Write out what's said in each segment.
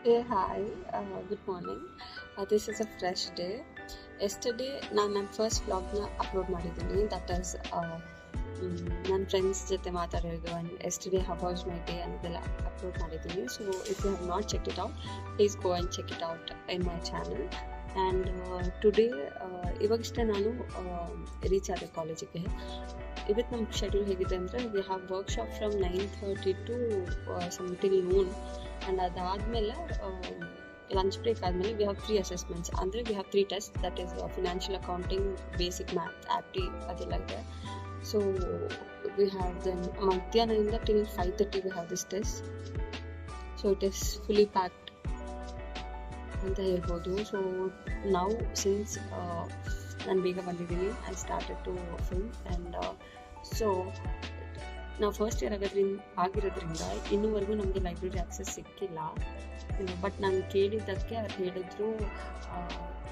Hey, hi, good morning. This is a fresh day. Yesterday ನಾನು ನನ್ನ first ವ್ಲಾಗ್ನ upload ಮಾಡಿದ್ದೀನಿ. ದಟ್ ಈಸ್ ನನ್ನ ಫ್ರೆಂಡ್ಸ್ ಜೊತೆ ಮಾತಾಡೋದು and yesterday how was my day ಅನ್ನೋದೆಲ್ಲ ಅಪ್ಲೋಡ್ ಮಾಡಿದ್ದೀನಿ. So if you have not check it out, please go and check it out in my channel. And today ಇವಾಗಷ್ಟೇ ನಾನು reach ಆದೆ ಕಾಲೇಜಿಗೆ. ಇವತ್ತು ನಮ್ಮ ಶೆಡ್ಯೂಲ್ ಹೇಗಿದೆ ಅಂದರೆ we have workshop from 9:30 to till noon. And ಅದಾದಮೇಲೆ ಲಂಚ್ ಬ್ರೇಕ್ ಆದಮೇಲೆ ವಿ ಹ್ಯಾವ್ 3 ಅಸೆಸ್ಮೆಂಟ್ಸ್. ಅಂದರೆ we have 3 test, that is financial accounting, basic math, ಆಪ್ಟಿ ಅದೆಲ್ಲ ಇದೆ. ಸೊ ವಿ ಹ್ಯಾವ್ ದೆನ್ ಮಧ್ಯಾಹ್ನದಿಂದ till 5:30 we have this test. So it is fully packed ಅಂತ ಹೇಳ್ಬೋದು. So ನಾವು since ನಾನು ಬೇಗ ಬಂದಿದ್ದೀನಿ, I started to film. And so ನಾವು ಫಸ್ಟ್ ಇಯರ್ ಆಗಿರೋದ್ರಿಂದ ಇನ್ನೂವರೆಗೂ ನಮಗೆ ಲೈಬ್ರರಿ ಆಕ್ಸೆಸ್ ಸಿಕ್ಕಿಲ್ಲ. ಬಟ್ ನಾನು ಕೇಳಿದ್ದಕ್ಕೆ ಅವ್ರು ಹೇಳಿದ್ರು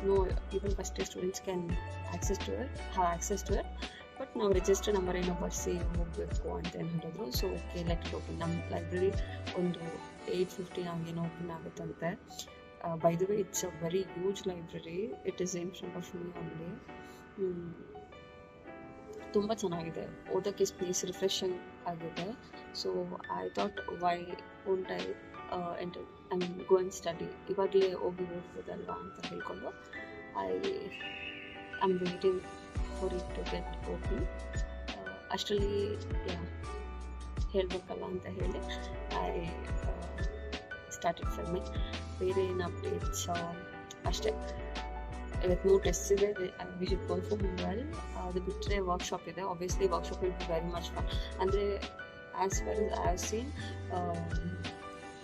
no, even first year students can access to it, but ನಾವು ರಿಜಿಸ್ಟರ್ ನಂಬರ್ ಏನೋ ಬರ್ಸಿ ಹೋಗಬೇಕು ಅಂತ ಏನು ಹೇಳಿದ್ರು. So okay, let it open. ನಮ್ಮ ಲೈಬ್ರರಿ ಒಂದು 8:15 ಹಂಗೇನೋ ಓಪನ್ ಆಗುತ್ತಂತೆ. By the way, it's a very huge library. It is in front of me only. ತುಂಬ ಚೆನ್ನಾಗಿದೆ, ಓದೋಕ್ಕೆ ಸ್ಪೇಸ್ ರಿಫ್ರೆಶಿಂಗ್ ಆಗಿದೆ. So I thought why won't I mean go and study, ಇವಾಗಲೇ ಹೋಗಿ ಓದ್ಬೋದಲ್ವಾ ಅಂತ ಹೇಳ್ಕೊಂಡು I am waiting for it to get open. ಅಷ್ಟರಲ್ಲಿ ಹೇಳಬೇಕಲ್ಲ ಅಂತ ಹೇಳಿ ಐ ಸ್ಟಾರ್ಟೆಡ್ ಫಿಲ್ಮಿಂಗ್. ಬೇರೆ ಏನು ಅಪ್ಡೇಟ್ಸ್ ಅಷ್ಟೇ. ಇವತ್ತು 3 ಟೆಸ್ಟ್ ಇದೆ, ವಿ ಶುಡ್ ಪರ್ಫಾರ್ಮ್ ವೆಲ್. ಅದು ಬಿಟ್ಟರೆ ವರ್ಕ್ಶಾಪ್ ಇದೆ. Obviously workshop will be very much fun. ಅಂದರೆ as far as I have seen,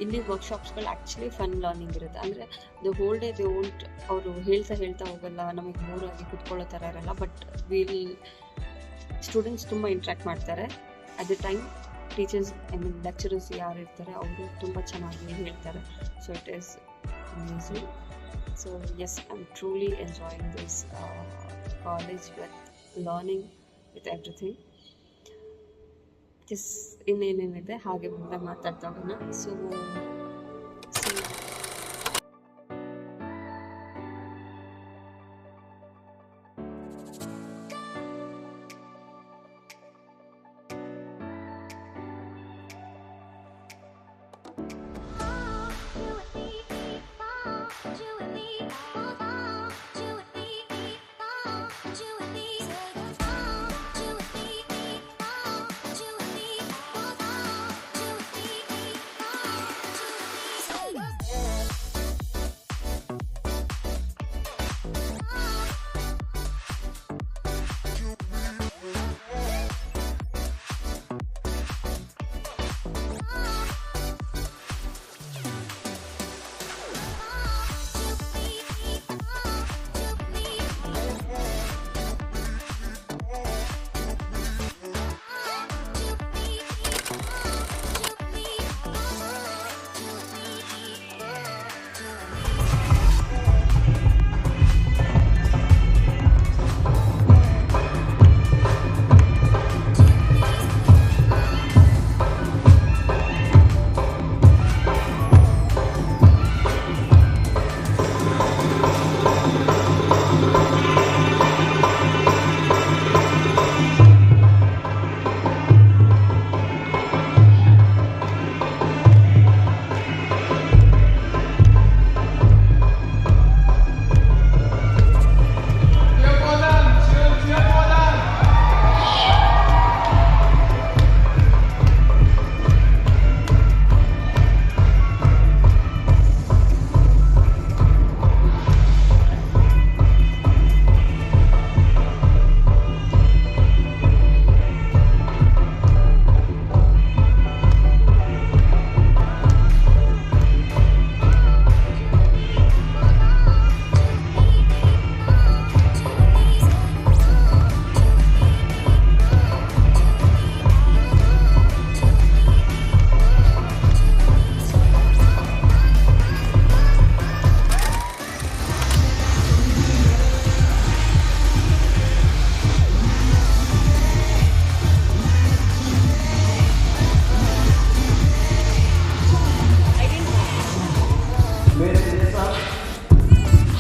ಇಲ್ಲಿ ವರ್ಕ್ಶಾಪ್ಸ್ಗಳು ಆ್ಯಕ್ಚುಲಿ ಫನ್ ಲರ್ನಿಂಗ್ ಇರುತ್ತೆ. ಅಂದರೆ the whole day they won't, ಅವರು ಹೇಳ್ತಾ ಹೋಗಲ್ಲ, ನಮಗೆ ಬೋರಾಗಿ ಕೂತ್ಕೊಳ್ಳೋ ಥರ ಇರಲ್ಲ. ಬಟ್ ಸ್ಟೂಡೆಂಟ್ಸ್ ತುಂಬ ಇಂಟ್ರ್ಯಾಕ್ಟ್ ಮಾಡ್ತಾರೆ. At the time teachers, I mean lecturers ಯಾರು ಇರ್ತಾರೆ ಅವರು ತುಂಬ ಚೆನ್ನಾಗಿ ಹೇಳ್ತಾರೆ. So it is amazing. So yes, I'm truly enjoying this college with learning with everything. Just ಇನ್ನೇನೇನಿದೆ ಹಾಗೆ ಮುಂದೆ ಮಾತಾಡ್ತಾ ಹೋಗೋಣ. ಸೊ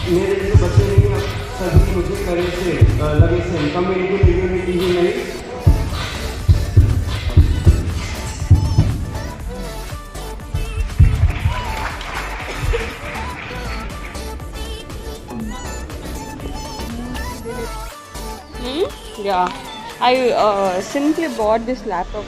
मेरे जैसे बच्चे नहीं हैं, सभी मुझे करे से लगे से कम्युनिटी इम्यूनिटी ही नहीं। Yeah, I simply bought this laptop